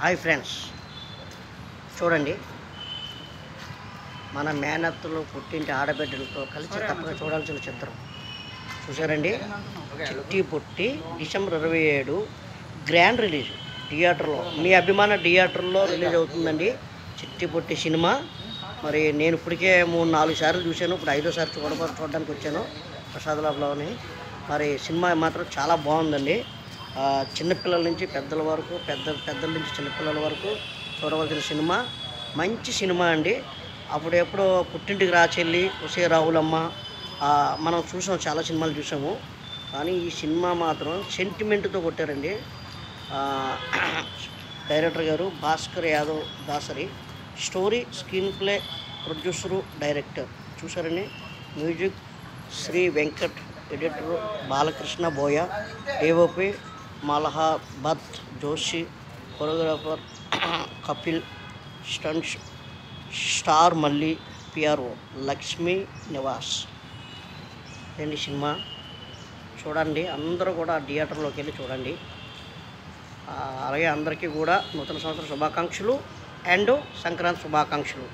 Hi friends, చూడండి మన మేనత్తలు పుట్టింటి ఆడబిడ్డలతో కలిసి తప్పక చూడాల్సిన చిత్రం చూసారండి. చిట్టి పుట్టి డిసెంబర్ 27 గ్రాండ్ రిలీజ్ థియేటర్లో, మీ అభిమాన థియేటర్లో రిలీజ్ అవుతుందండి చిట్టి పుట్టి సినిమా. మరి నేను ఇప్పటికే 3-4 సార్లు చూశాను, ఇప్పుడు 5వ సారి చూడడానికి వచ్చాను ప్రసాద్. మరి సినిమా మాత్రం చాలా బాగుందండి. చిన్నపిల్లల నుంచి పెద్దల వరకు, పెద్దల నుంచి చిన్నపిల్లల వరకు చూడవలసిన సినిమా. మంచి సినిమా అండి. అప్పుడెప్పుడో పుట్టింటికి రాచెల్లి, ఉసే రావులమ్మ మనం చూసాం, చాలా సినిమాలు చూసాము. కానీ ఈ సినిమా మాత్రం సెంటిమెంట్తో కొట్టారండి. డైరెక్టర్ గారు Bhaskar Yadav Dasari, story, screenplay, producer, director చూసారండి. Music Sri Venkat, editor Balakrishna Boya, AOP Malahabat Joshi, choreographer Kapil, stunts star Malli, PRO Lakshmi Nivas. ఏంటి సినిమా చూడండి, అందరూ కూడా థియేటర్లోకి వెళ్ళి చూడండి. అలాగే అందరికీ కూడా నూతన సంవత్సర శుభాకాంక్షలు అండ్ సంక్రాంతి శుభాకాంక్షలు.